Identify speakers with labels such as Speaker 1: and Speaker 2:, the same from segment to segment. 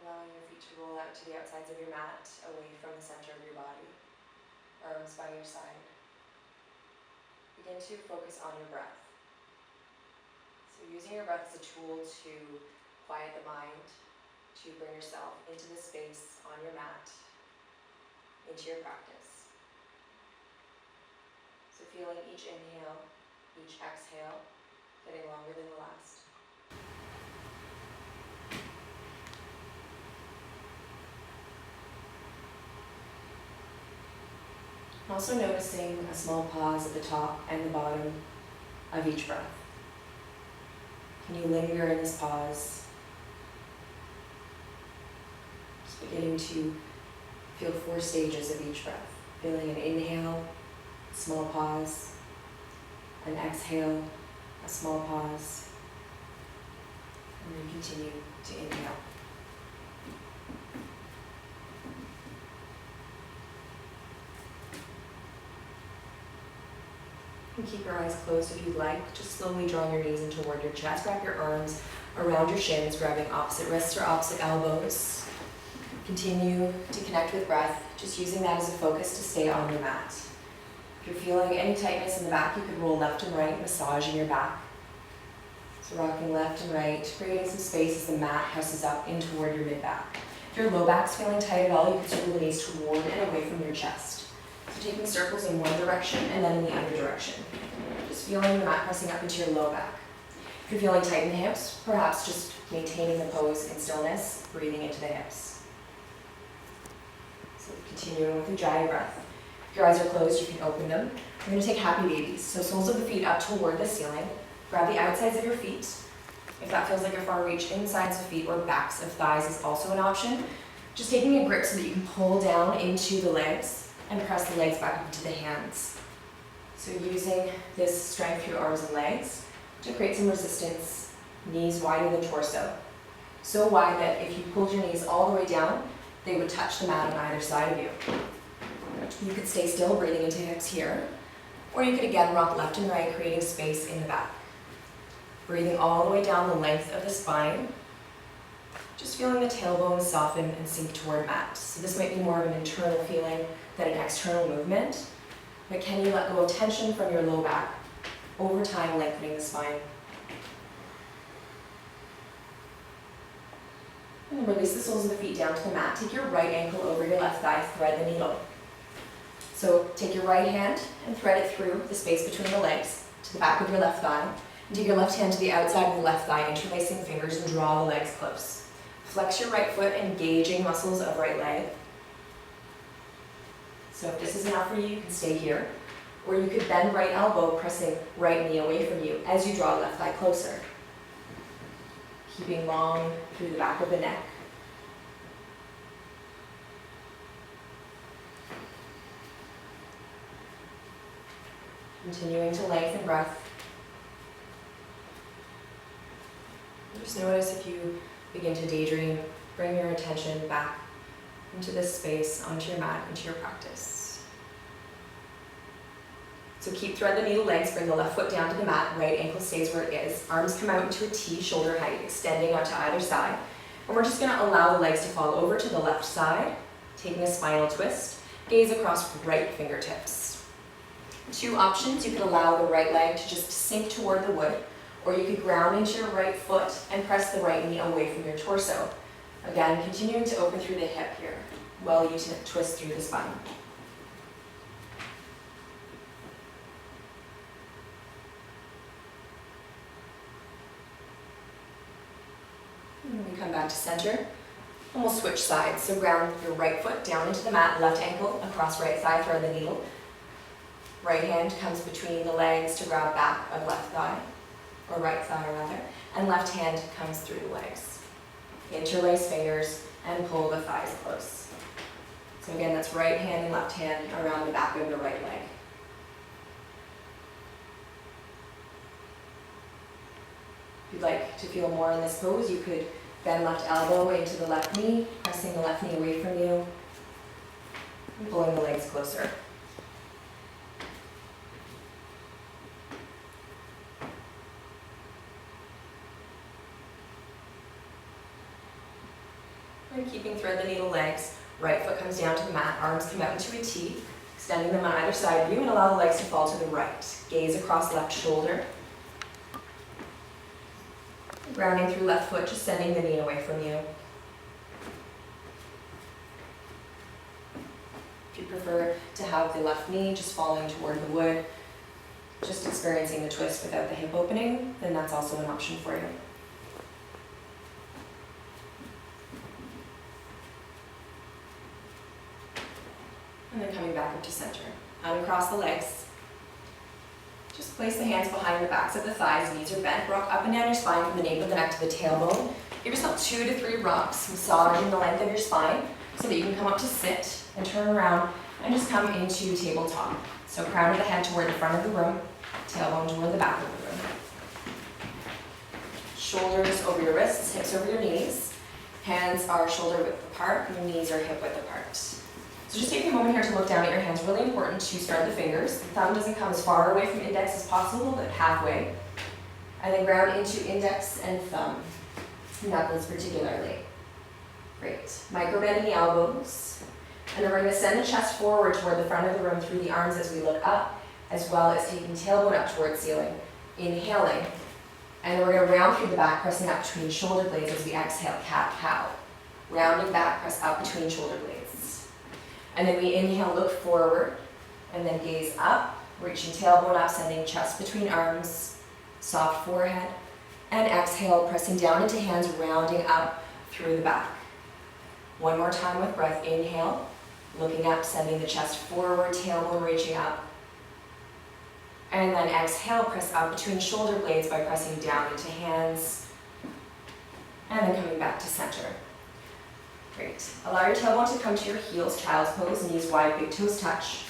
Speaker 1: Allowing your feet to roll out to the outsides of your mat, away from the center of your body. Arms by your side. Begin to focus on your breath. So using your breath as a tool to quiet the mind, to bring yourself into the space on your mat, into your practice. So feeling each inhale, each exhale, getting longer than the last. Also noticing a small pause at the top and the bottom of each breath. Can you linger in this pause? Just beginning to feel 4 stages of each breath. Feeling an inhale, a small pause, an exhale, a small pause, and then continue to inhale. And keep your eyes closed if you'd like. Just slowly drawing your knees in toward your chest. Wrap your arms around your shins, grabbing opposite wrists or opposite elbows. Continue to connect with breath, just using that as a focus to stay on your mat. If you're feeling any tightness in the back, you could roll left and right, massaging your back. So rocking left and right, creating some space as the mat presses up in toward your mid-back. If your low back's feeling tight at all, you can circle the knees toward and away from your chest. So taking circles in one direction and then in the other direction. Just feeling the mat pressing up into your low back. If you're feeling tight in the hips, perhaps just maintaining the pose in stillness, breathing into the hips. So continuing with your Ujjayi breath. If your eyes are closed, you can open them. We're going to take happy babies. So soles of the feet up toward the ceiling. Grab the outsides of your feet. If that feels like a far reach, insides of feet or backs of thighs is also an option. Just taking a grip so that you can pull down into the legs and press the legs back into the hands. So using this strength through arms and legs to create some resistance, knees wider than torso. So wide that if you pulled your knees all the way down, they would touch the mat on either side of you. You could stay still, breathing into hips here, or you could again rock left and right, creating space in the back. Breathing all the way down the length of the spine, just feeling the tailbone soften and sink toward mat. So this might be more of an internal feeling than an external movement, but can you let go of tension from your low back, over time lengthening the spine. And then release the soles of the feet down to the mat. Take your right ankle over your left thigh, thread the needle. So take your right hand and thread it through the space between the legs to the back of your left thigh. And take your left hand to the outside of the left thigh, interlacing fingers and draw the legs close. Flex your right foot, engaging muscles of right leg. So if this is enough for you, you can stay here. Or you could bend right elbow, pressing right knee away from you as you draw left thigh closer. Keeping long through the back of the neck. Continuing to lengthen breath. Just notice if you begin to daydream, bring your attention back into this space, onto your mat, into your practice. So keep thread the needle legs, bring the left foot down to the mat, right ankle stays where it is. Arms come out into a T, shoulder height, extending out to either side. And we're just going to allow the legs to fall over to the left side, taking a spinal twist, gaze across right fingertips. 2 options, you could allow the right leg to just sink toward the wood, or you could ground into your right foot and press the right knee away from your torso. Again, continuing to open through the hip here, while you twist through the spine. And when we come back to center, and we'll switch sides. So ground your right foot down into the mat, left ankle across right thigh, thread the needle. Right hand comes between the legs to grab back of left thigh, or right thigh rather, and left hand comes through the legs. Interlace fingers and pull the thighs close. So again, that's right hand and left hand around the back of the right leg. If you'd like to feel more in this pose, you could bend left elbow into the left knee, pressing the left knee away from you, and pulling the legs closer. And keeping thread the needle legs, right foot comes down to the mat, arms come out into a T, extending them on either side of you, and allow the legs to fall to the right. Gaze across left shoulder. Grounding through left foot, just sending the knee away from you. If you prefer to have the left knee just falling toward the wood, just experiencing the twist without the hip opening, then that's also an option for you. And then coming back up to center. Uncross the legs. Just place the hands behind the backs of the thighs, knees are bent, rock up and down your spine from the nape of the neck to the tailbone. Give yourself 2 to 3 rocks, massaging the length of your spine so that you can come up to sit and turn around and just come into tabletop. So crown of the head toward the front of the room, tailbone toward the back of the room. Shoulders over your wrists, hips over your knees. Hands are shoulder width apart, your knees are hip width apart. So just taking a moment here to look down at your hands. Really important to spread the fingers. The thumb doesn't come as far away from index as possible, but halfway. And then ground into index and thumb, knuckles particularly. Great. Micro bend in the elbows. And then we're going to send the chest forward toward the front of the room through the arms as we look up, as well as taking tailbone up towards ceiling. Inhaling. And then we're going to round through the back, pressing up between shoulder blades as we exhale, cat-cow. Rounding back, press up between shoulder blades. And then we inhale, look forward, and then gaze up, reaching tailbone up, sending chest between arms, soft forehead. And exhale, pressing down into hands, rounding up through the back. One more time with breath. Inhale, looking up, sending the chest forward, tailbone reaching up. And then exhale, press up between shoulder blades by pressing down into hands. And then coming back to center. Great. Allow your tailbone to come to your heels, child's pose, knees wide, big toes touch.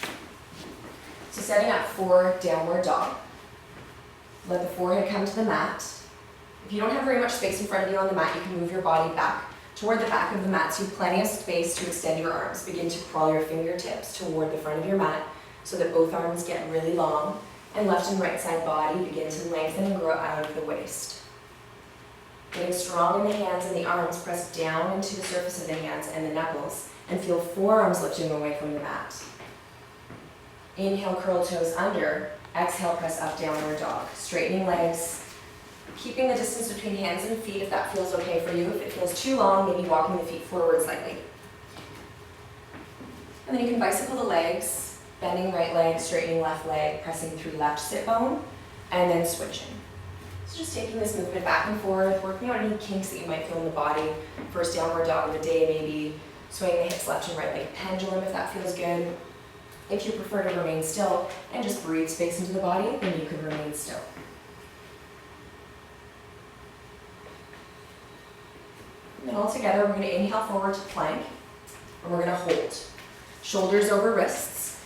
Speaker 1: So setting up for downward dog. Let the forehead come to the mat. If you don't have very much space in front of you on the mat, you can move your body back toward the back of the mat, so you have plenty of space to extend your arms. Begin to crawl your fingertips toward the front of your mat so that both arms get really long, and left and right side body begin to lengthen and grow out of the waist. Getting strong in the hands and the arms, press down into the surface of the hands and the knuckles, and feel forearms lifting away from the mat. Inhale, curl toes under. Exhale, press up, downward dog. Straightening legs, keeping the distance between hands and feet if that feels okay for you. If it feels too long, maybe walking the feet forward slightly. And then you can bicycle the legs, bending right leg, straightening left leg, pressing through left sit bone, and then switching. So just taking this movement back and forth, working out any kinks that you might feel in the body. First downward dog of the day, maybe swaying the hips left and right like a pendulum if that feels good. If you prefer to remain still and just breathe space into the body, then you can remain still. And then all together, we're going to inhale forward to plank, and we're going to hold. Shoulders over wrists.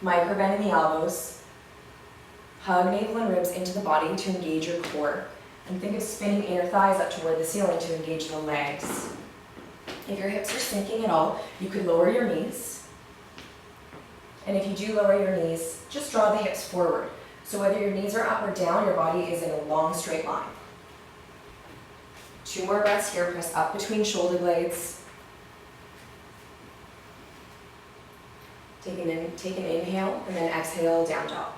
Speaker 1: Micro bend in the elbows. Hug navel and ribs into the body to engage your core. And think of spinning inner thighs up toward the ceiling to engage the legs. If your hips are sinking at all, you could lower your knees. And if you do lower your knees, just draw the hips forward. So whether your knees are up or down, your body is in a long straight line. 2 more breaths here. Press up between shoulder blades. Take an inhale and then exhale, down dog.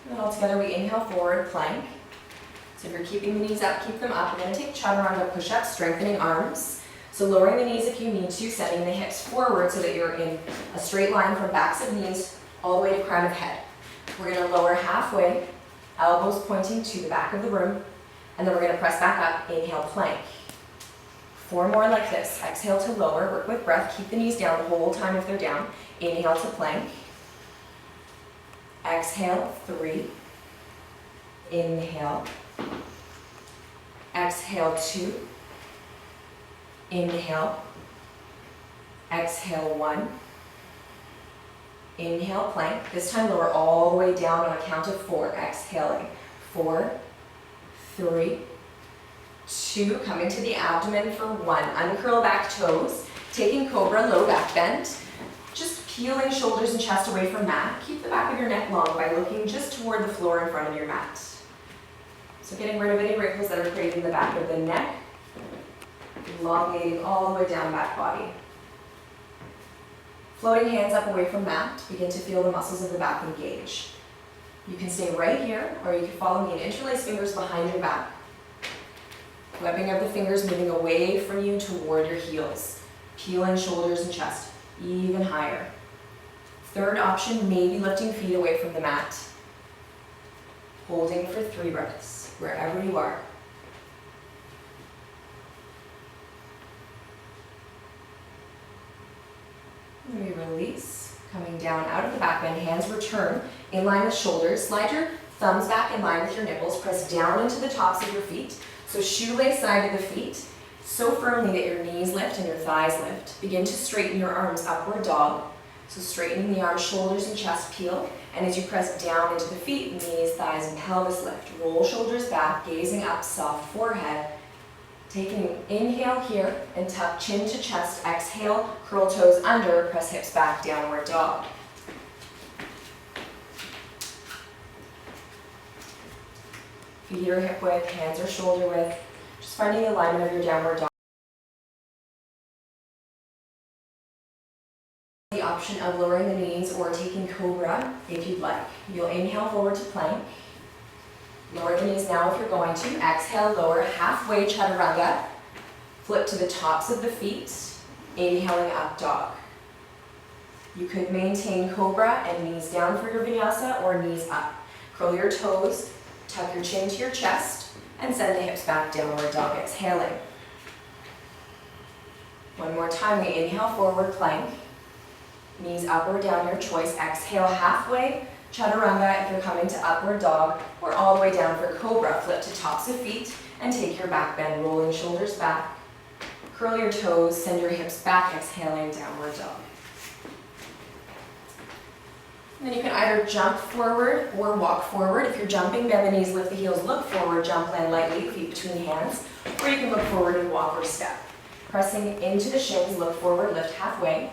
Speaker 1: And all together we inhale forward, plank. So if you're keeping the knees up, keep them up. We're going to take chaturanga push-ups, strengthening arms. So lowering the knees if you need to, sending the hips forward so that you're in a straight line from backs of knees all the way to crown of head. We're going to lower halfway, elbows pointing to the back of the room, and then we're going to press back up, inhale, plank. 4 more like this. Exhale to lower, work with breath, keep the knees down the whole time if they're down. Inhale to plank. Exhale, 3. Inhale. Exhale, 2. Inhale. Exhale, 1. Inhale, plank. This time lower all the way down on a count of 4. Exhaling. 4, 3, 2. Coming to the abdomen for 1. Uncurl back toes. Taking cobra, low back bend. Just peeling shoulders and chest away from mat. Keep the back of your neck long by looking just toward the floor in front of your mat. So getting rid of any wrinkles that are created in the back of the neck, elongating all the way down back body. Floating hands up away from mat, begin to feel the muscles of the back engage. You can stay right here, or you can follow me and interlace fingers behind your back. Webbing of the fingers moving away from you toward your heels. Peeling shoulders and chest even higher. Third option, maybe lifting feet away from the mat. Holding for 3 breaths, wherever you are. And we release, coming down out of the back bend, hands return in line with shoulders. Slide your thumbs back in line with your nipples, press down into the tops of your feet. So shoelace side of the feet, so firmly that your knees lift and your thighs lift. Begin to straighten your arms, upward dog. So straightening the arms, shoulders and chest peel. And as you press down into the feet, knees, thighs, and pelvis lift. Roll shoulders back, gazing up, soft forehead. Taking an inhale here and tuck chin to chest. Exhale, curl toes under, press hips back, downward dog. Feet are hip width, hands are shoulder width. Just finding the alignment of your downward dog. The option of lowering the knees or taking cobra if you'd like. You'll inhale forward to plank. Lower the knees now if you're going to. Exhale, lower halfway chaturanga. Flip to the tops of the feet. Inhaling up dog. You could maintain cobra and knees down for your vinyasa or knees up. Curl your toes, tuck your chin to your chest, and send the hips back, downward dog, exhaling. One more time, we inhale, forward plank. Knees up or down, your choice. Exhale, halfway, chaturanga if you're coming to upward dog, or all the way down for cobra. Flip to tops of feet, and take your back bend, rolling shoulders back. Curl your toes, send your hips back, exhaling, downward dog. And then you can either jump forward or walk forward. If you're jumping, bend the knees, lift the heels, look forward, jump, land lightly, feet between hands. Or you can look forward and walk or step. Pressing into the shins, look forward, lift halfway.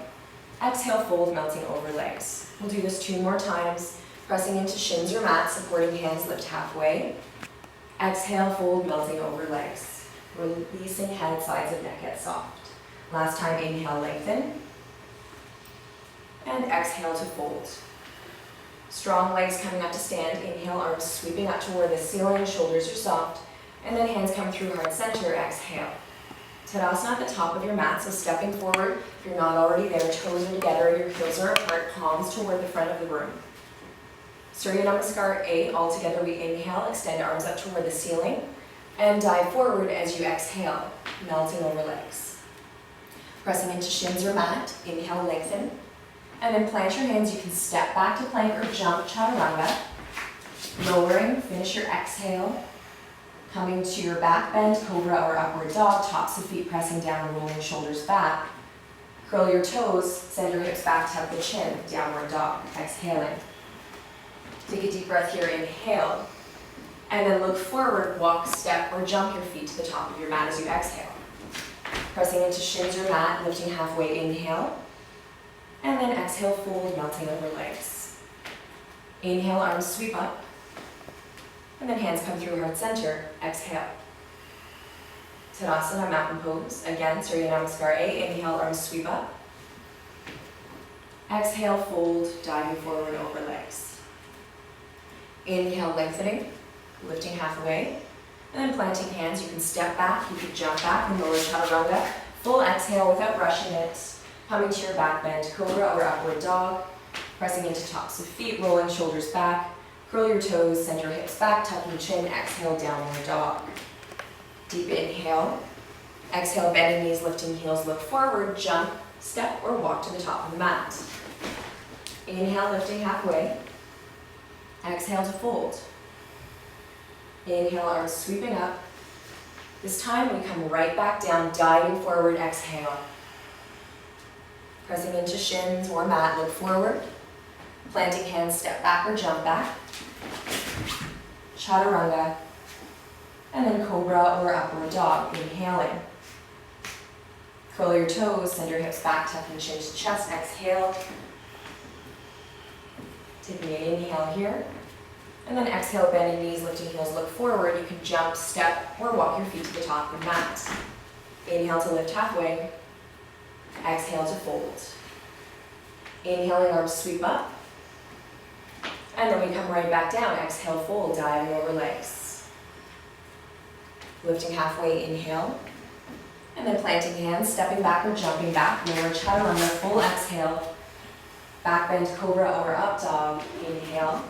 Speaker 1: Exhale, fold, melting over legs. We'll do this 2 more times. Pressing into shins or mat, supporting hands, lift halfway. Exhale, fold, melting over legs. Releasing head, sides of neck, get soft. Last time, inhale, lengthen. And exhale to fold. Strong legs coming up to stand. Inhale, arms sweeping up toward the ceiling, shoulders are soft. And then hands come through heart center, exhale. Tadasana at the top of your mat, so stepping forward. If you're not already there, toes are together, your heels are apart, palms toward the front of the room. Surya Namaskar 8, all together we inhale, extend arms up toward the ceiling, and dive forward as you exhale, melting over legs. Pressing into shins or mat, inhale, lengthen. And then plant your hands, you can step back to plank or jump, chaturanga. Lowering, finish your exhale. Coming to your back bend, cobra or upward dog, tops of feet pressing down, rolling shoulders back. Curl your toes, send your hips back, tuck the chin, downward dog, exhaling. Take a deep breath here, inhale. And then look forward, walk, step, or jump your feet to the top of your mat as you exhale. Pressing into shins or mat, lifting halfway, inhale. And then exhale, fold, melting over legs. Inhale, arms sweep up. And then hands come through heart center, exhale. Tadasana, mountain pose. Again, Surya Namaskar A, inhale, arms sweep up. Exhale, fold, diving forward over legs. Inhale, lengthening, lifting halfway. And then planting hands, you can step back, you can jump back and lower chaturanga. Full exhale without rushing it. Coming to your back bend, cobra or upward dog. Pressing into tops of feet, rolling shoulders back. Curl your toes, send your hips back, tucking chin, exhale, downward dog. Deep inhale. Exhale, bending knees, lifting heels, look forward, jump, step, or walk to the top of the mat. Inhale, lifting halfway. Exhale to fold. Inhale, arms sweeping up. This time we come right back down, diving forward, exhale. Pressing into shins or mat, look forward. Planting hands, step back or jump back. Chaturanga. And then cobra or upward dog, inhaling. Curl your toes, send your hips back, tucking chin to chest, exhale. Taking an inhale here. And then exhale, bending knees, lifting heels, look forward. You can jump, step, or walk your feet to the top of the mat. Inhale to lift halfway. Exhale to fold. Inhaling, arms sweep up. And then we come right back down. Exhale, fold, diving over legs. Lifting halfway, inhale. And then planting hands, stepping back or jumping back. Lower chaturanga, full exhale. Back bend, cobra or up dog. Inhale.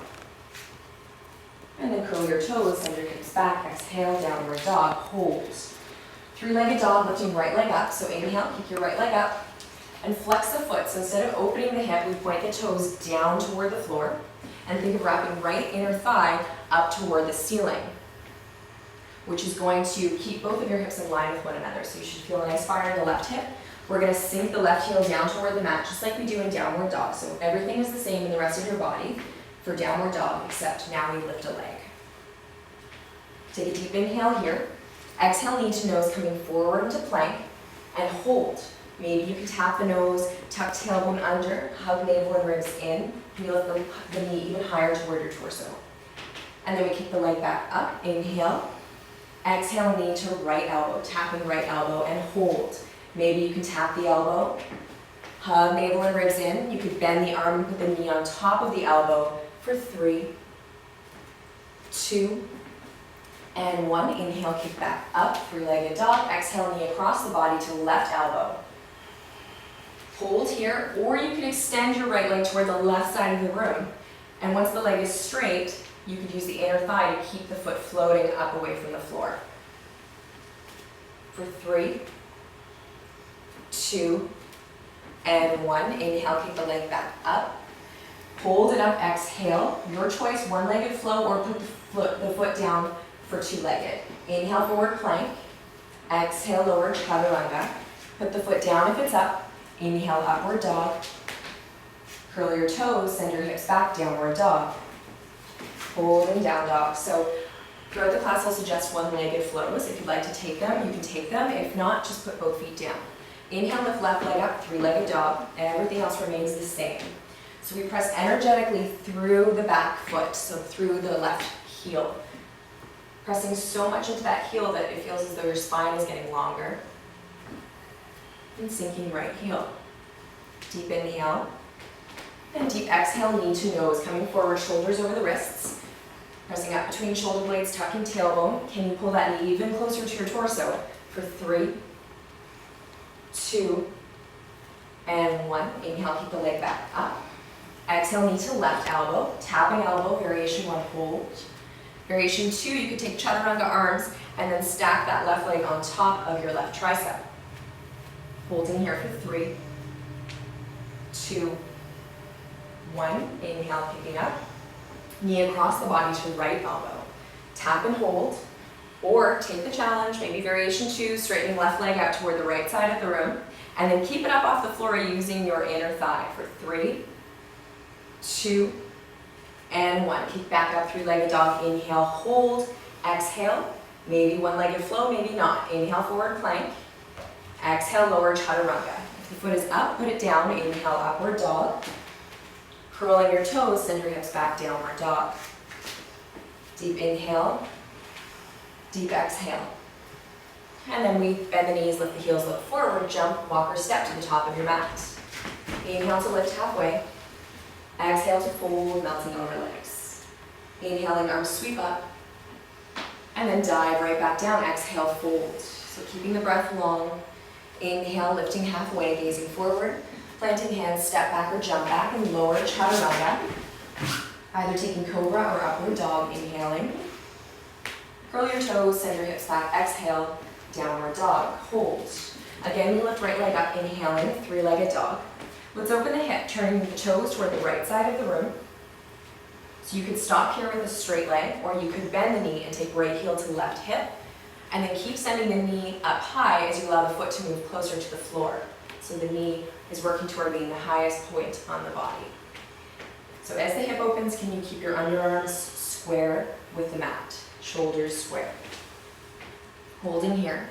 Speaker 1: And then curl your toes, send your hips back. Exhale, downward dog, hold. Three-legged dog, lifting right leg up. So inhale, kick your right leg up. And flex the foot. So instead of opening the hip, we point the toes down toward the floor. And think of wrapping right inner thigh up toward the ceiling, which is going to keep both of your hips in line with one another. So you should feel a nice fire in the left hip. We're going to sink the left heel down toward the mat, just like we do in downward dog. So everything is the same in the rest of your body for downward dog, except now we lift a leg. Take a deep inhale here. Exhale, knee to nose, coming forward into plank, and hold. Maybe you can tap the nose, tuck tailbone under, hug navel and ribs in. You lift the knee even higher toward your torso. And then we kick the leg back up. Inhale. Exhale, knee to right elbow, tapping right elbow, and hold. Maybe you can tap the elbow, hug navel and ribs in. You could bend the arm and put the knee on top of the elbow for 3, 2, and 1. Inhale, kick back up, three-legged dog. Exhale, knee across the body to left elbow. Hold here, or you can extend your right leg toward the left side of the room. And once the leg is straight, you could use the inner thigh to keep the foot floating up away from the floor. For 3, 2, and 1. Inhale, kick the leg back up. Hold it up, exhale. Your choice, one-legged flow or put the foot down for two-legged. Inhale, forward plank. Exhale, lower chaturanga. Put the foot down if it's up. Inhale, upward dog. Curl your toes, send your hips back, downward dog. Hold and down dog. So throughout the class, I'll suggest one-legged flows. If you'd like to take them, you can take them. If not, just put both feet down. Inhale, lift left leg up, three-legged dog. Everything else remains the same. So we press energetically through the back foot, so through the left heel. Pressing so much into that heel that it feels as though your spine is getting longer. And sinking right heel. Deep inhale. And deep exhale, knee to nose, coming forward, shoulders over the wrists. Pressing up between shoulder blades, tucking tailbone. Can you pull that knee even closer to your torso for 3, 2, and 1. Inhale, keep the leg back up. Exhale, knee to left elbow, tapping elbow, variation 1, hold. Variation 2, you could take chaturanga arms and then stack that left leg on top of your left tricep. Holding here for 3, 2, 1. Inhale, picking up. Knee across the body to right elbow. Tap and hold, or take the challenge, maybe variation 2, straightening left leg out toward the right side of the room, and then keep it up off the floor using your inner thigh for 3, 2, and 1. Kick back up, three-legged dog. Inhale, hold, exhale. Maybe one-legged flow, maybe not. Inhale, forward plank. Exhale, lower chaturanga. If the foot is up, put it down. Inhale, upward dog. Curling your toes, send your hips back, downward dog. Deep inhale, deep exhale. And then we bend the knees, lift the heels, look forward, jump, walk or step to the top of your mat. Inhale to lift halfway. Exhale to fold, melting over legs. Inhaling, arms sweep up. And then dive right back down. Exhale, fold. So keeping the breath long. Inhale, lifting halfway, gazing forward. Planting hands, step back or jump back, and lower chaturanga. Either taking cobra or upward dog, inhaling. Curl your toes, send your hips back, exhale, downward dog, hold. Again, you lift right leg up, inhaling, three-legged dog. Let's open the hip, turning the toes toward the right side of the room. So you could stop here with a straight leg, or you could bend the knee and take right heel to left hip, and then keep sending the knee up high as you allow the foot to move closer to the floor. So the knee is working toward being the highest point on the body. So as the hip opens, can you keep your underarms square with the mat? Shoulders square. Holding here.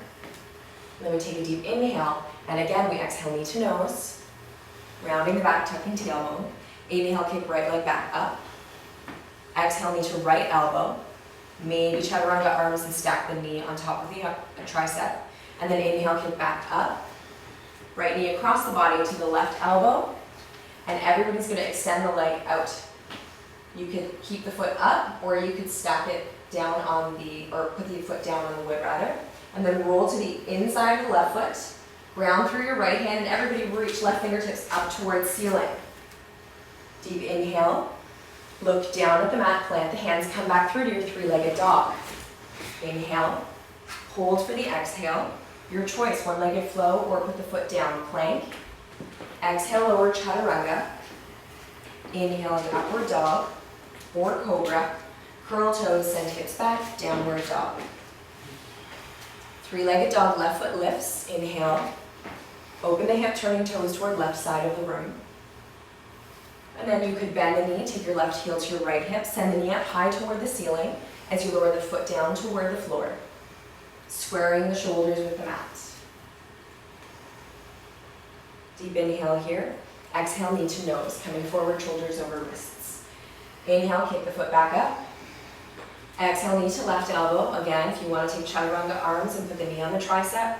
Speaker 1: And then we take a deep inhale, and again we exhale knee to nose, rounding the back, tucking tailbone. Inhale, kick right leg back up. Exhale, knee to right elbow. Maybe chaturanga arms and stack the knee on top of the tricep. And then inhale, kick back up. Right knee across the body to the left elbow. And everybody's going to extend the leg out. You could keep the foot up, or you could stack it down on or put the foot down on the wood rather. And then roll to the inside of the left foot. Ground through your right hand, and everybody reach left fingertips up towards ceiling. Deep inhale. Look down at the mat, plant the hands, come back through to your three-legged dog. Inhale. Hold for the exhale. Your choice, one-legged flow or put the foot down, plank. Exhale, lower chaturanga. Inhale into upward dog or cobra. Curl toes, send hips back, downward dog. Three-legged dog, left foot lifts. Inhale. Open the hip, turning toes toward left side of the room. And then you could bend the knee, take your left heel to your right hip, send the knee up high toward the ceiling as you lower the foot down toward the floor. Squaring the shoulders with the mat. Deep inhale here. Exhale, knee to nose, coming forward, shoulders over wrists. Inhale, kick the foot back up. Exhale, knee to left elbow. Again, if you want to take chaturanga arms and put the knee on the tricep,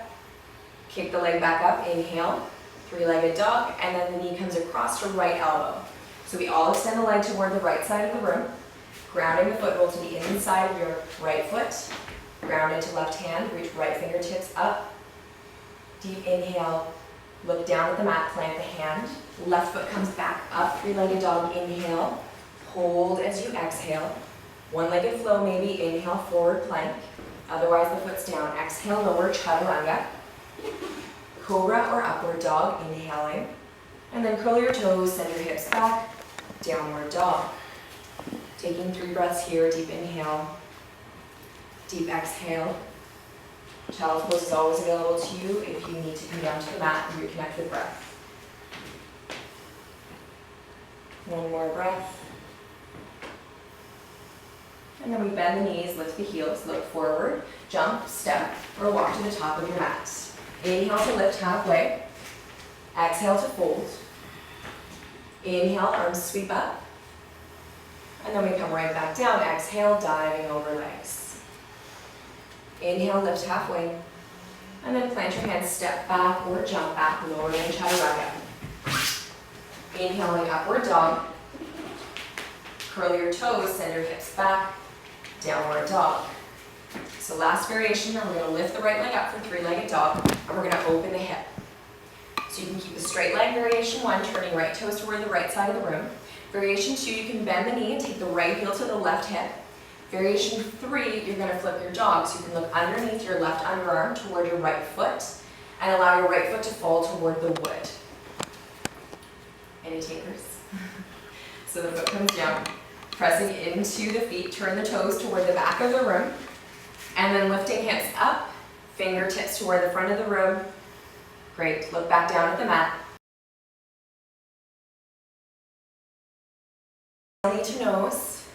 Speaker 1: kick the leg back up. Inhale, three-legged dog, and then the knee comes across to right elbow. So we all extend the leg toward the right side of the room, grounding the foot roll to the inside of your right foot. Ground into left hand, reach right fingertips up. Deep inhale, look down at the mat, plant the hand. Left foot comes back up, three-legged dog, inhale. Hold as you exhale. One-legged flow, maybe inhale, forward plank. Otherwise the foot's down. Exhale, lower chaturanga. Cobra or upward dog, inhaling. And then curl your toes, send your hips back, downward dog. Taking 3 breaths here, deep inhale. Deep exhale. Child's pose is always available to you if you need to come down to the mat and reconnect with breath. One more breath. And then we bend the knees, lift the heels, look forward, jump, step, or walk to the top of your mat. Inhale to lift halfway. Exhale to fold. Inhale, arms sweep up. And then we come right back down. Exhale, diving over legs. Inhale, lift halfway. And then plant your hands, step back or jump back, lowering chaturanga. Inhaling, upward dog. Curl your toes, send your hips back, downward dog. So last variation, we're going to lift the right leg up for three-legged dog, and we're going to open the hip. So you can keep the straight leg variation 1, turning right toes toward the right side of the room. Variation 2, you can bend the knee and take the right heel to the left hip. Variation 3, you're going to flip your dog, so you can look underneath your left underarm toward your right foot, and allow your right foot to fall toward the wood. Any takers? So the foot comes down, pressing into the feet, turn the toes toward the back of the room, and then lifting hips up, fingertips toward the front of the room. Great, look back down at the mat. Knee to nose.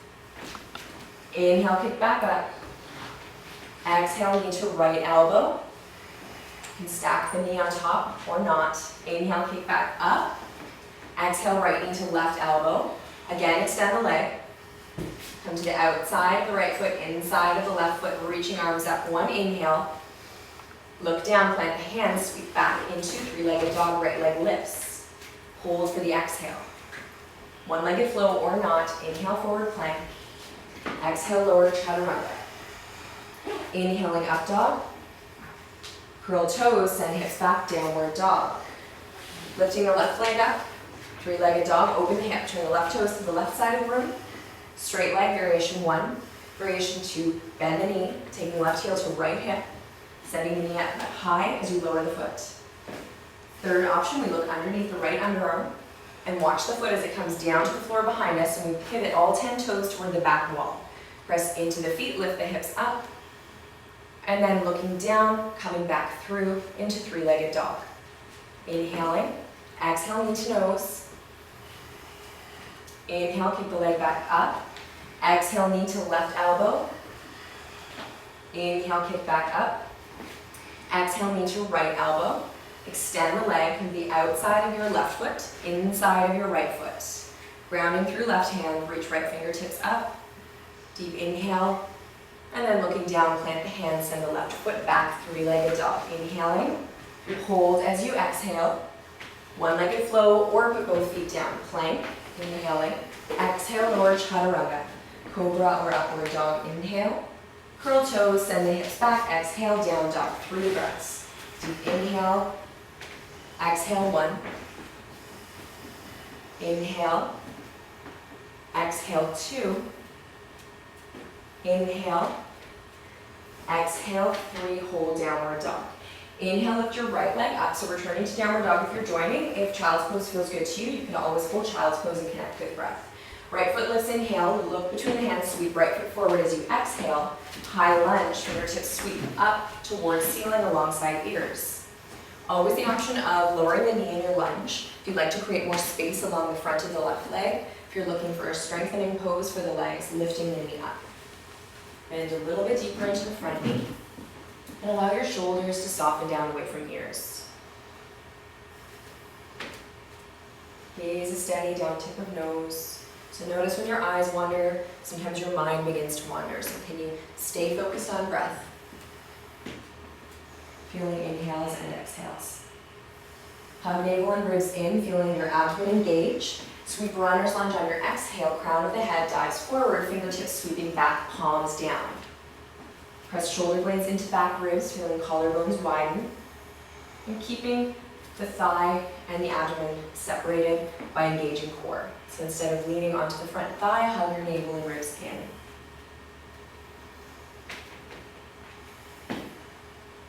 Speaker 1: Inhale, kick back up. Exhale, knee to right elbow. You can stack the knee on top or not. Inhale, kick back up. Exhale, right knee to left elbow. Again, extend the leg. Come to the outside of the right foot, inside of the left foot, reaching arms up. 1 inhale. Look down, plant the hands, sweep back into three-legged dog, right leg lifts. Hold for the exhale. One-legged flow or not. Inhale, forward plank. Exhale, lower chaturanga. Inhaling up dog. Curl toes, send hips back, downward dog. Lifting the left leg up. Three-legged dog, open the hip, turn the left toes to the left side of the room. Straight leg, variation 1. Variation 2, bend the knee, taking left heel to right hip, sending the knee up high as you lower the foot. Third option, we look underneath the right underarm and watch the foot as it comes down to the floor behind us, and we pivot all 10 toes toward the back wall. Press into the feet, lift the hips up, and then looking down, coming back through into three-legged dog. Inhaling, exhale, knee to nose. Inhale, kick the leg back up. Exhale, knee to left elbow. Inhale, kick back up. Exhale, knee to right elbow. Extend the leg from the outside of your left foot, inside of your right foot. Grounding through left hand, reach right fingertips up. Deep inhale, and then looking down, plant the hands, send the left foot back, three-legged dog. Inhaling, hold as you exhale. One-legged flow, or put both feet down. Plank, inhaling. Exhale, lower chaturanga. Cobra or upward dog, inhale. Curl toes, send the hips back, exhale, down dog. 3 breaths. Deep inhale, exhale, 1. Inhale, exhale, 2. Inhale, exhale, 3, hold downward dog. Inhale, lift your right leg up, so returning to downward dog if you're joining. If child's pose feels good to you, you can always hold child's pose and connect with breath. Right foot lifts, inhale, look between the hands, sweep right foot forward as you exhale. High lunge, fingertips sweep up towards ceiling alongside ears. Always the option of lowering the knee in your lunge. If you'd like to create more space along the front of the left leg, if you're looking for a strengthening pose for the legs, lifting the knee up. Bend a little bit deeper into the front knee. And allow your shoulders to soften down away from ears. Gaze is steady down tip of nose. So notice when your eyes wander, sometimes your mind begins to wander. So can you stay focused on breath? Feeling inhales and exhales. Hug navel and ribs in, feeling your abdomen engage. Sweep runner's lunge on your exhale, crown of the head dives forward, fingertips sweeping back, palms down. Press shoulder blades into back ribs, feeling collarbones widen. And keeping the thigh and the abdomen separated by engaging core. So instead of leaning onto the front thigh, hug your navel and ribs in.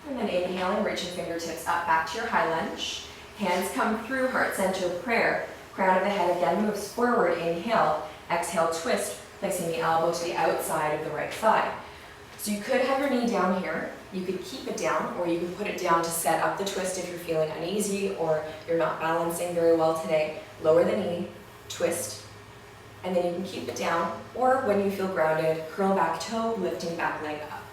Speaker 1: And then inhaling, reaching fingertips up back to your high lunge. Hands come through, heart center prayer. Crown of the head again moves forward, inhale. Exhale, twist, placing the elbow to the outside of the right thigh. So you could have your knee down here, you could keep it down, or you could put it down to set up the twist if you're feeling uneasy or you're not balancing very well today. Lower the knee, twist, and then you can keep it down, or when you feel grounded, curl back toe, lifting back leg up.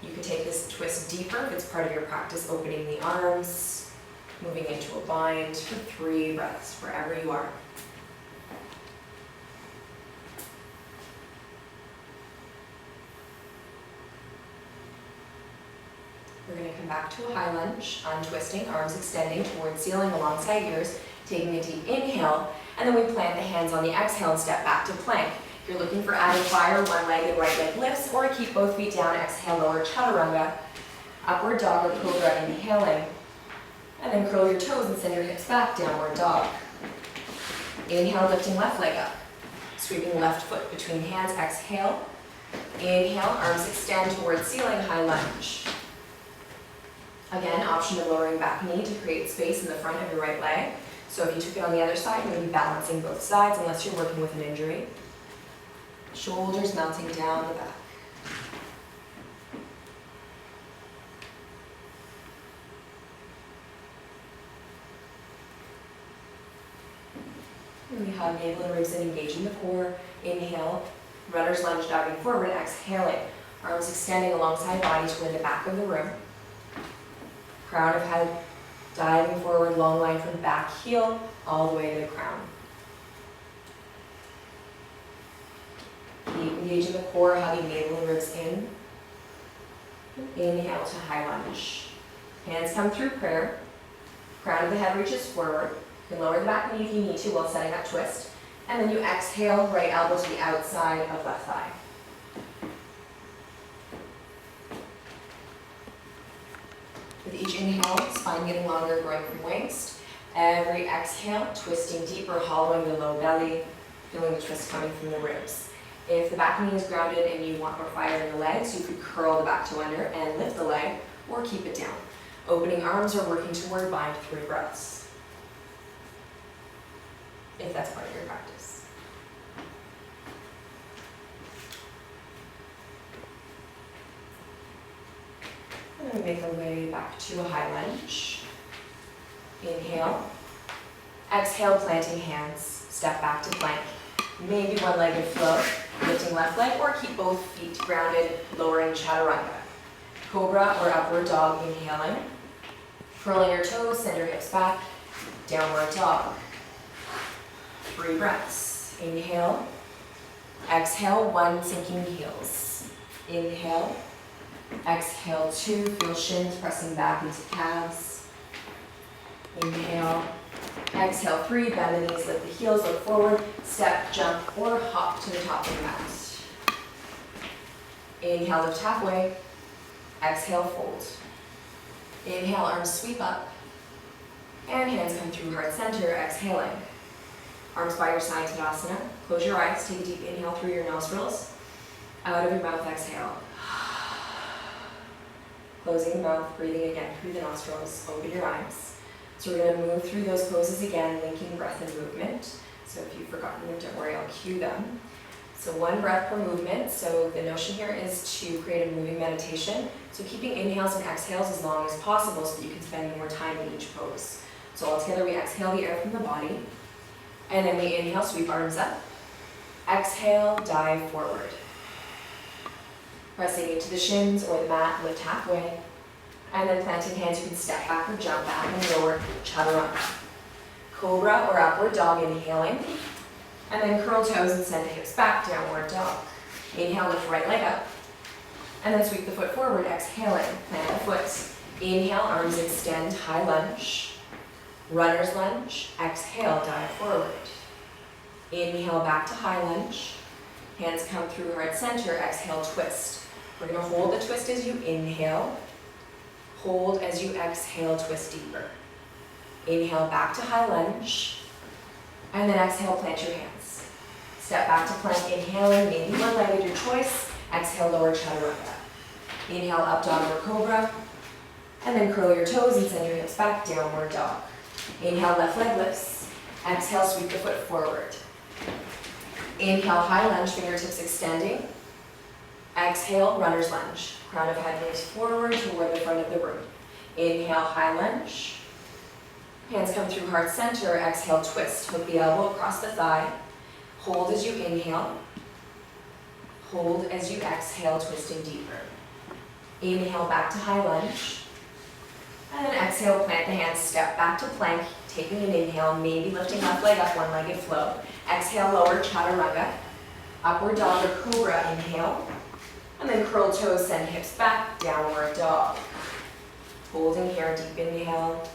Speaker 1: You could take this twist deeper if it's part of your practice, opening the arms, moving into a bind for 3 breaths, wherever you are. We're going to come back to a high lunge, untwisting, arms extending towards ceiling alongside ears, taking a deep inhale, and then we plant the hands on the exhale and step back to plank. If you're looking for added fire, one leg and right leg lifts, or keep both feet down, exhale, lower chaturanga, upward dog or cobra, inhaling, and then curl your toes and send your hips back, downward dog. Inhale, lifting left leg up, sweeping left foot between hands, exhale, inhale, arms extend towards ceiling, high lunge. Again, option of lowering back knee to create space in the front of your right leg. So if you took it on the other side, maybe balancing both sides unless you're working with an injury. Shoulders melting down the back. And we hug navel and ribs in, engaging the core. Inhale, runner's lunge, diving forward, exhaling. Arms extending alongside body toward the back of the room. Crown of head, diving forward, long line from the back heel, all the way to the crown. Keep engaging the core, hugging navel and ribs in. Inhale to high lunge. Hands come through prayer. Crown of the head reaches forward. You can lower the back knee if you need to while setting up twist. And then you exhale, right elbow to the outside of left thigh. With each inhale, spine getting longer, growing from waist. Every exhale, twisting deeper, hollowing the low belly, feeling the twist coming from the ribs. If the back knee is grounded and you want more fire in the legs, you could curl the back toe under and lift the leg, or keep it down. Opening arms or working toward bind, 3 breaths. If that's part of your practice. And then make our way back to a high lunge. Inhale. Exhale, planting hands. Step back to plank. Maybe one-legged flow, lifting left leg, or keep both feet grounded, lowering chaturanga. Cobra or upward dog, inhaling. Curling your toes, send your hips back. Downward dog. 3 breaths. Inhale. Exhale, 1, sinking heels. Inhale. Exhale, 2, feel shins pressing back into calves. Inhale. Exhale, 3, bend the knees, lift the heels, look forward, step, jump, or hop to the top of the mat. Inhale, lift halfway. Exhale, fold. Inhale, arms sweep up. And hands come through heart center, exhaling. Arms by your side, Tadasana. Close your eyes, take a deep inhale through your nostrils. Out of your mouth, exhale. Closing the mouth, breathing again through the nostrils. Open your eyes. So we're going to move through those poses again, linking breath and movement. So if you've forgotten them, don't worry, I'll cue them. So 1 breath per movement. So the notion here is to create a moving meditation. So keeping inhales and exhales as long as possible so that you can spend more time in each pose. So altogether we exhale the air from the body. And then we inhale, sweep arms up. Exhale, dive forward. Pressing into the shins or the mat, lift halfway. And then planting hands, you can step back or jump back and lower, chaturanga. Cobra or upward dog, inhaling. And then curl toes and send hips back, downward dog. Inhale, lift right leg up. And then sweep the foot forward, exhaling, plant the foot. Inhale, arms extend, high lunge. Runner's lunge, exhale, dive forward. Inhale, back to high lunge. Hands come through heart center, exhale, twist. We're going to hold the twist as you inhale. Hold as you exhale, twist deeper. Inhale, back to high lunge. And then exhale, plant your hands. Step back to plank, inhaling, maybe one-legged, your choice. Exhale, lower chaturanga. Inhale, up dog or cobra. And then curl your toes and send your hips back, downward dog. Inhale, left leg lifts. Exhale, sweep the foot forward. Inhale, high lunge, fingertips extending. Exhale, runner's lunge. Crown of head moves forward toward the front of the room. Inhale, high lunge. Hands come through heart center. Exhale, twist. Hook the elbow across the thigh. Hold as you inhale. Hold as you exhale, twisting deeper. Inhale, back to high lunge. And then exhale, plant the hands, step back to plank, taking an inhale, maybe lifting left leg up, one-legged flow. Exhale, lower chaturanga. Upward dog or cobra, inhale. And then curl toes, send hips back, downward dog. Holding here, deep inhale.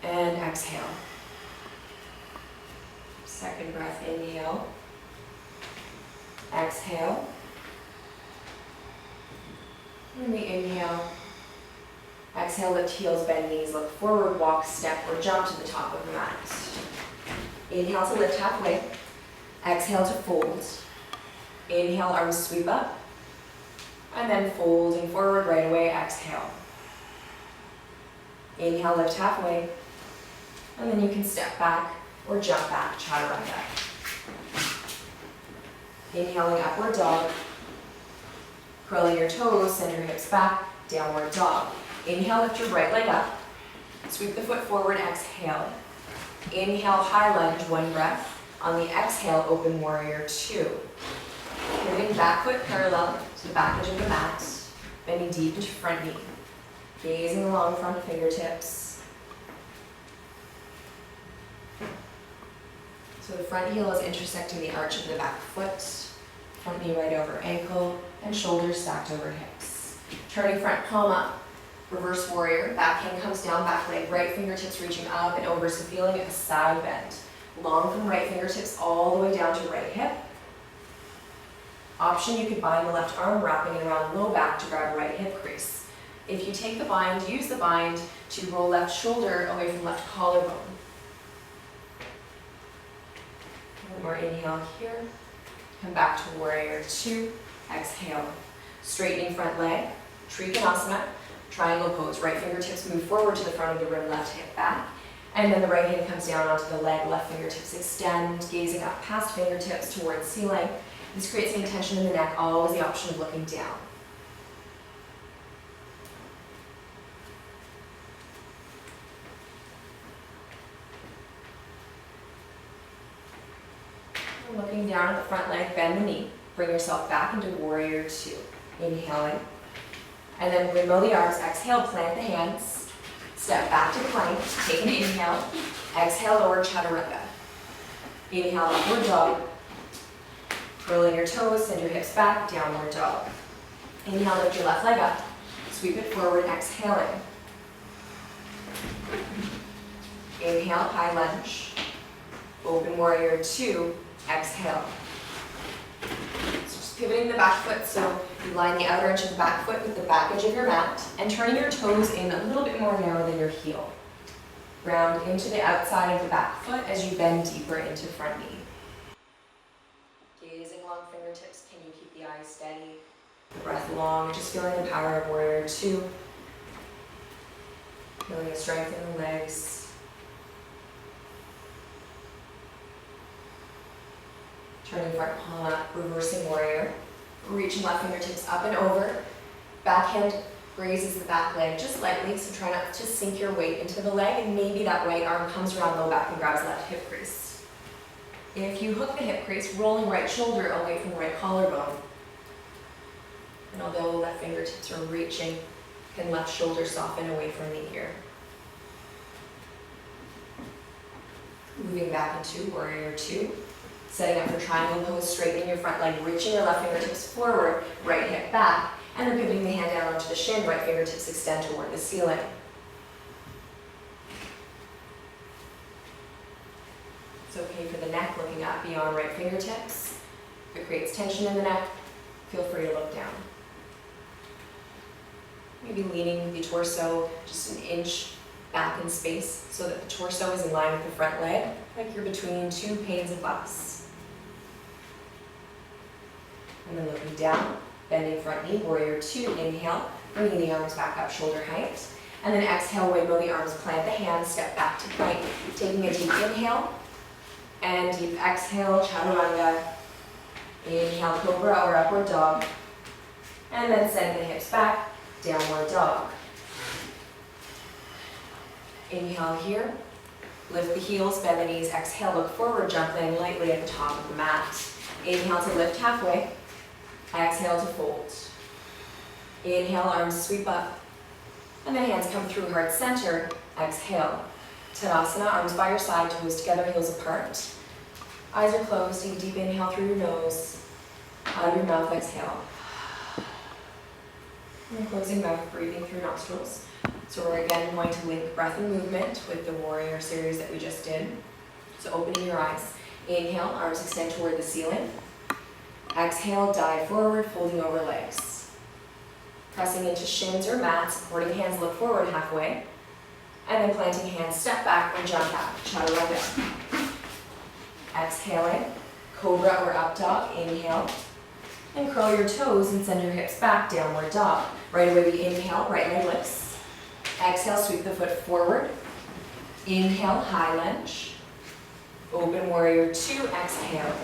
Speaker 1: And exhale. Second breath, inhale. Exhale. And we inhale. Exhale, lift heels, bend knees, look forward, walk, step, or jump to the top of the mat. Inhale to lift halfway. Exhale to fold. Inhale, arms sweep up. And then folding forward right away, exhale. Inhale, lift halfway. And then you can step back or jump back, chaturanga. Inhaling, upward dog. Curling your toes, send your hips back, downward dog. Inhale, lift your right leg up. Sweep the foot forward, exhale. Inhale, high lunge, 1 breath. On the exhale, open warrior 2. Moving back foot parallel to the back edge of the mat. Bending deep into front knee. Gazing along front fingertips. So the front heel is intersecting the arch of the back foot. Front knee right over ankle, and shoulders stacked over hips. Turning front palm up. Reverse warrior, back hand comes down, back leg, right fingertips reaching up and over, so feeling a side bend. Long from right fingertips all the way down to right hip. Option, you could bind the left arm, wrapping it around low back to grab right hip crease. If you take the bind, use the bind to roll left shoulder away from left collarbone. One more inhale here. Come back to warrior 2. Exhale. Straightening front leg, Trikonasana. Triangle pose, right fingertips move forward to the front of the rim, left hip back. And then the right hand comes down onto the leg, left fingertips extend, gazing up past fingertips towards ceiling. This creates any tension in the neck, always the option of looking down. And looking down at the front leg, bend the knee. Bring yourself back into warrior 2. Inhaling. And then windmill the arms, exhale, plant the hands. Step back to plank, take an inhale. Exhale, lower chaturanga. Inhale, upward dog. Rolling your toes, send your hips back, downward dog. Inhale, lift your left leg up. Sweep it forward, exhaling. Inhale, high lunge. Open warrior 2, exhale. So just pivoting the back foot, so you line the outer edge of the back foot with the back edge of your mat, and turning your toes in a little bit more narrow than your heel. Round into the outside of the back foot as you bend deeper into front knee. Gazing long fingertips, can you keep the eyes steady? The breath long, just feeling the power of warrior 2. Feeling the strength in the legs. Turning front palm up, reversing warrior. Reaching left fingertips up and over. Backhand raises the back leg just lightly, so try not to sink your weight into the leg, and maybe that right arm comes around low back and grabs left hip crease. If you hook the hip crease, rolling right shoulder away from the right collarbone. And although left fingertips are reaching, can left shoulder soften away from the ear. Moving back into warrior 2. Setting up for triangle pose, straightening your front leg, reaching your left fingertips forward, right hip back, and then pivoting the hand down onto the shin, right fingertips extend toward the ceiling. It's okay for the neck, looking up beyond right fingertips. If it creates tension in the neck, feel free to look down. Maybe leaning the torso just an inch back in space so that the torso is in line with the front leg, like you're between 2 panes of glass. And then looking down, bending front knee, warrior 2, inhale, bringing the arms back up shoulder height. And then exhale, wiggle the arms, plant the hands, step back to plank. Taking a deep inhale, and deep exhale, chaturanga. Inhale, cobra or upward dog. And then send the hips back, downward dog. Inhale here, lift the heels, bend the knees, exhale, look forward, jump in lightly at the top of the mat. Inhale to lift halfway, exhale to fold. Inhale, arms sweep up, and then hands come through heart center, exhale. Tadasana, arms by your side, toes together, heels apart. Eyes are closed, take a deep inhale through your nose, out of your mouth, exhale. And closing mouth, breathing through nostrils. So we're again going to link breath and movement with the warrior series that we just did. So opening your eyes. Inhale, arms extend toward the ceiling. Exhale, dive forward, folding over legs. Pressing into shins or mat, supporting hands look forward halfway. And then planting hands, step back or jump back, chaturanga. Exhaling, cobra or up dog, inhale. And curl your toes and send your hips back, downward dog. Right away we inhale, right leg lifts. Exhale, sweep the foot forward. Inhale, high lunge. Open warrior 2, exhale.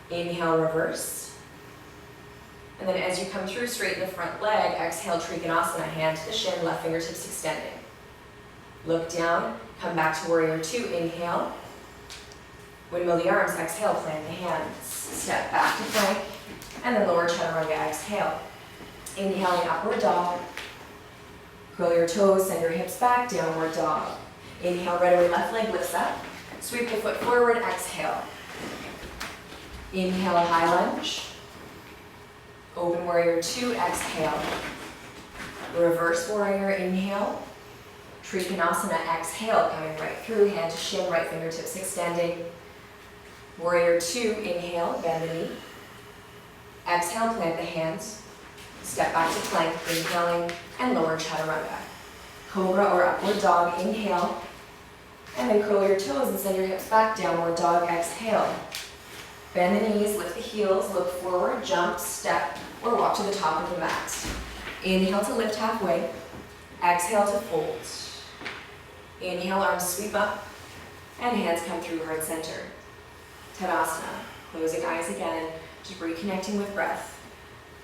Speaker 1: Inhale, reverse. And then as you come through, straighten the front leg. Exhale, Trikonasana, hand to the shin, left fingertips extending. Look down, come back to warrior 2, inhale. Windmill the arms, exhale, plant the hands. Step back to plank, and then lower chaturanga, exhale. Inhaling, upward dog. Curl your toes, send your hips back, downward dog. Inhale, right away, left leg lifts up. Sweep the foot forward, exhale. Inhale, high lunge. Open warrior 2, exhale. Reverse warrior, inhale. Trikonasana, exhale, coming right through, hand to shin, right fingertips extending. Warrior 2, inhale, bend the knee. Exhale, plant the hands. Step back to plank, inhaling, and lower chaturanga. Cobra or upward dog, inhale. And then curl your toes and send your hips back, downward dog, exhale. Bend the knees, lift the heels, look forward, jump, step, or walk to the top of the mat. Inhale to lift halfway. Exhale to fold. Inhale, arms sweep up, and hands come through heart center. Tadasana, closing eyes again, just reconnecting with breath.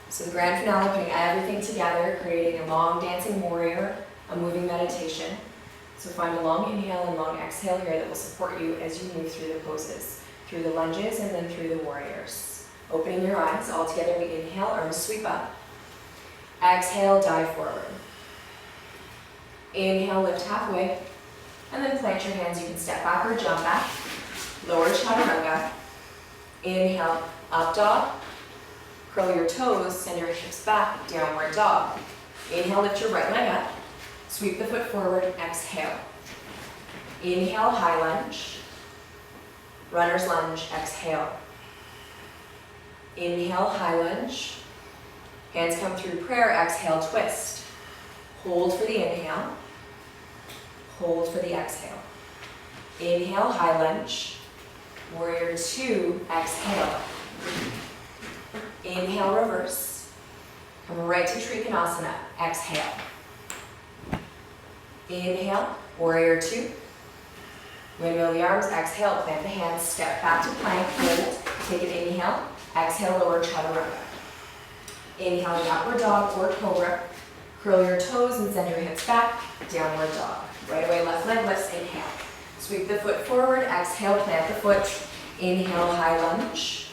Speaker 1: So the grand finale, putting everything together, creating a long dancing warrior, a moving meditation. So find a long inhale and long exhale here that will support you as you move through the poses, through the lunges and then through the warriors. Opening your eyes, all together we inhale, arms sweep up. Exhale, dive forward. Inhale, lift halfway, and then plant your hands. You can step back or jump back. Lower chaturanga. Inhale, up dog. Curl your toes, send your hips back, downward dog. Inhale, lift your right leg up. Sweep the foot forward, exhale. Inhale, high lunge. Runner's lunge, exhale. Inhale, high lunge. Hands come through prayer, exhale, twist. Hold for the inhale. Hold for the exhale. Inhale, high lunge. Warrior two, exhale. Inhale, reverse. Come right to Trikonasana, exhale. Inhale, warrior two. Windmill the arms, exhale, plant the hands, step back to plank, hold. Take an inhale, exhale, lower chaturanga. Inhale, downward dog or cobra. Curl your toes and send your hips back, downward dog. Right away, left leg lifts, inhale. Sweep the foot forward, exhale, plant the foot. Inhale, high lunge.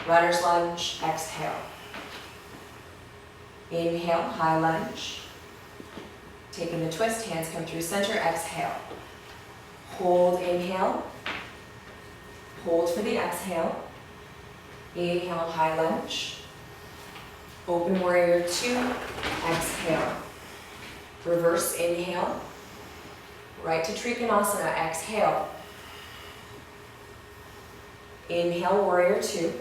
Speaker 1: Runner's lunge, exhale. Inhale, high lunge. Taking the twist, hands come through center, exhale. Hold, inhale. Hold for the exhale. Inhale, high lunge. Open warrior two, exhale. Reverse inhale. Right to Trikonasana, exhale. Inhale, warrior two.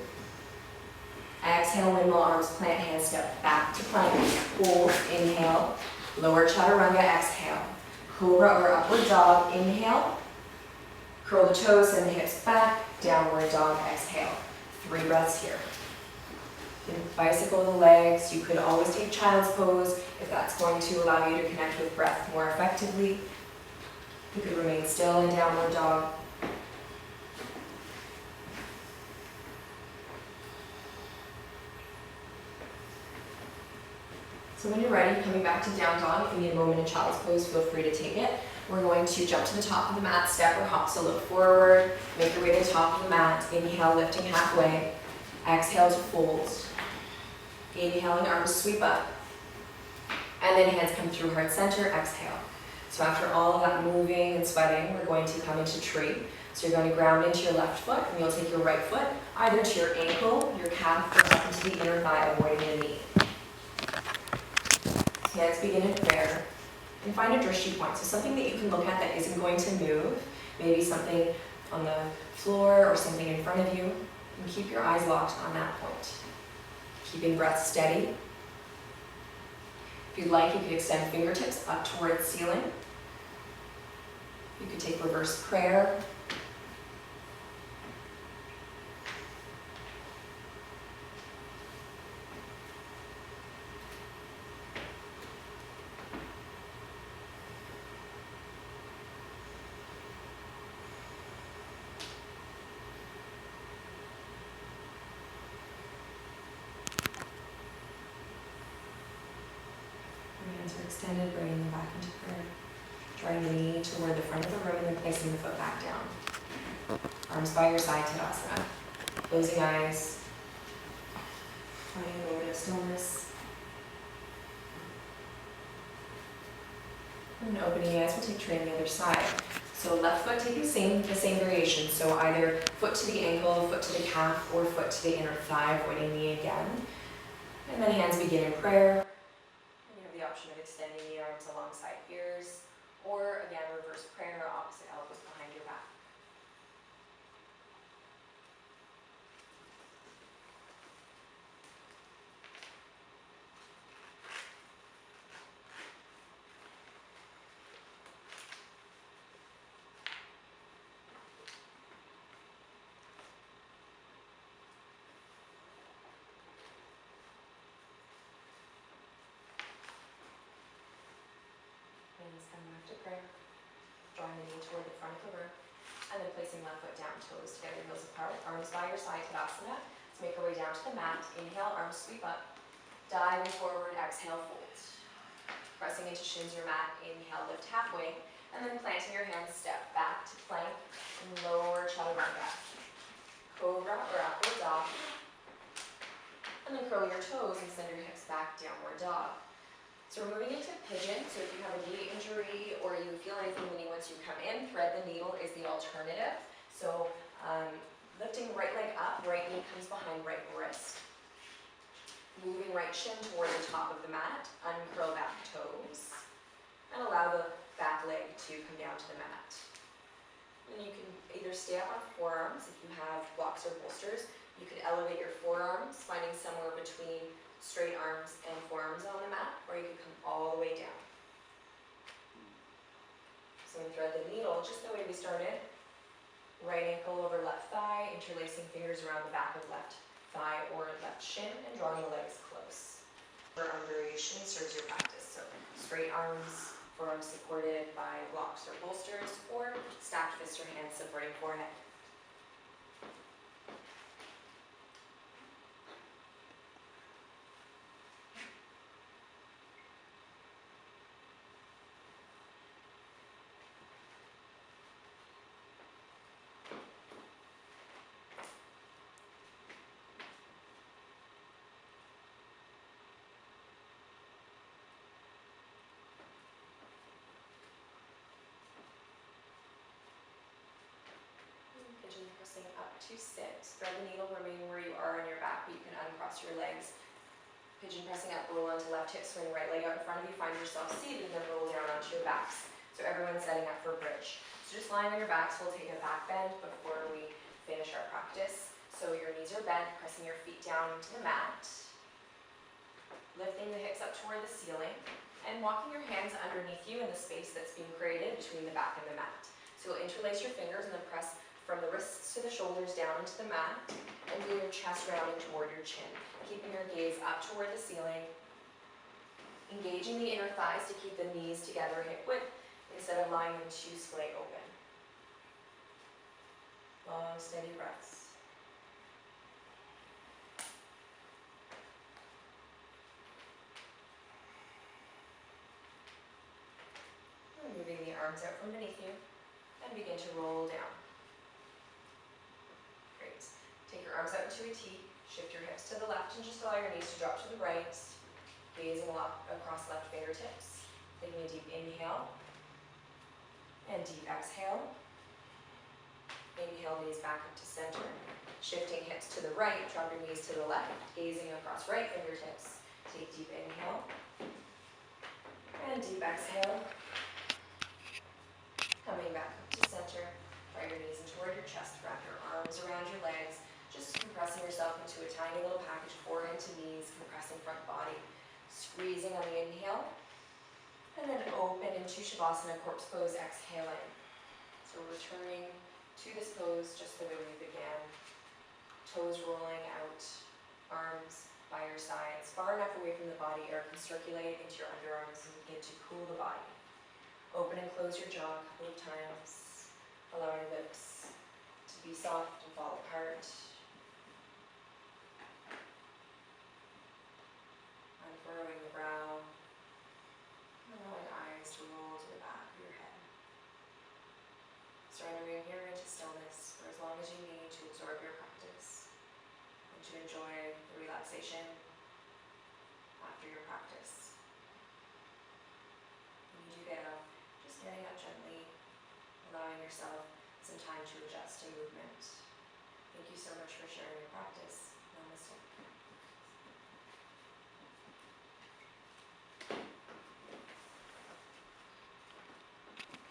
Speaker 1: Exhale, windmill arms, plant hands, step back to plank. Hold, inhale. Lower chaturanga, exhale. Cobra or upward dog, inhale. Curl the toes, send the hips back. Downward dog, exhale. 3 breaths here. You can bicycle the legs. You could always take child's pose if that's going to allow you to connect with breath more effectively. You could remain still in downward dog. So when you're ready, coming back to down dog, if you need a moment in child's pose, feel free to take it. We're going to jump to the top of the mat, step or hop, so look forward, make your way to the top of the mat, inhale, lifting halfway, exhale to fold, inhaling, arms sweep up, and then hands come through heart center, exhale. So after all of that moving and sweating, we're going to come into tree. So you're going to ground into your left foot, and you'll take your right foot either to your ankle, your calf, or up into the inner thigh, avoiding the knee. Hands begin in prayer, and find a drishti point, so something that you can look at that isn't going to move, maybe something on the floor or something in front of you, and keep your eyes locked on that point. Keeping breath steady. If you'd like, you could extend fingertips up towards ceiling. You could take reverse prayer. Hands are extended, bringing them back into prayer. Drawing the knee toward the front of the room and then placing the foot back down. Arms by your side, Tadasana. Closing eyes. Finding a moment of stillness. And opening the eyes, we'll take tree on the other side. So left foot, take the same variation. So either foot to the ankle, foot to the calf, or foot to the inner thigh, avoiding knee again. And then hands begin in prayer. The option of extending the arms alongside ears, or again, reverse prayer, opposite elbows behind your back. Hands come back to prayer, drawing the knee toward the front of the room, and then placing left foot down, toes together, heels apart, arms by your side, Tadasana. Let's make our way down to the mat. Inhale, arms sweep up, diving forward, exhale, fold. Pressing into shins your mat, inhale, lift halfway, and then planting your hands, step back to plank, and lower chaturanga. Cobra or upward dog, and then curl your toes and send your hips back, downward dog. So we're moving into pigeon, so if you have a knee injury or you feel anything in the knee once you come in, thread the needle is the alternative. So lifting right knee comes behind right wrist. Moving right shin toward the top of the mat, uncurl back toes, and allow the back leg to come down to the mat. And you can either stay up on forearms if you have blocks or bolsters. You could elevate your forearms, finding somewhere between straight arms and forearms on the mat, or you could come all the way down. So we thread the needle just the way we started. Right ankle over left thigh, interlacing fingers around the back of left thigh or left shin, and drawing the legs close. Your arm variation serves your practice. So straight arms, forearms supported by blocks or bolsters, or stacked fists or hands supporting forehead. Pigeon pressing up to sit. Thread the needle, remain where you are on your back, but you can uncross your legs. Pigeon pressing up, roll onto left hip, swing right leg out in front of you, find yourself seated, and then roll down onto your backs. So everyone's setting up for bridge. So just lying on your backs, we'll take a back bend before we finish our practice. So your knees are bent, pressing your feet down into the mat, lifting the hips up toward the ceiling, and walking your hands underneath you in the space that's being created between the back and the mat. So you'll interlace your fingers and then press from the wrists to the shoulders down into the mat, and feel your chest rounding toward your chin, keeping your gaze up toward the ceiling, engaging the inner thighs to keep the knees together hip width instead of lying them too splay open. Long, steady breaths. And moving the arms out from beneath you, and begin to roll down. Great. Take your arms out into a T, shift your hips to the left, and just allow your knees to drop to the right, gazing across left fingertips. Taking a deep inhale, and deep exhale. Inhale, knees back up to center. Shifting hips to the right, drop your knees to the left, gazing across right fingertips. Take deep inhale, and deep exhale. Coming back up to center, draw your knees in toward your chest, wrap your arms around your legs, just compressing yourself into a tiny little package, forehead to knees, compressing front body, squeezing on the inhale, and then open into Shavasana, corpse pose, exhaling. So returning to this pose just the way we began, toes rolling out, arms by your sides, far enough away from the body, air can circulate into your underarms and begin to cool the body. Open and close your jaw a couple of times, allowing lips to be soft and fall apart. Unfurrowing the brow, allowing eyes to roll to the back of your head. Surrendering here into stillness for as long as you need to absorb your practice and to enjoy the relaxation after your practice. When you do get up, just getting up gently, allowing yourself some time to adjust to movement. Thank you so much for sharing your practice. Namaste.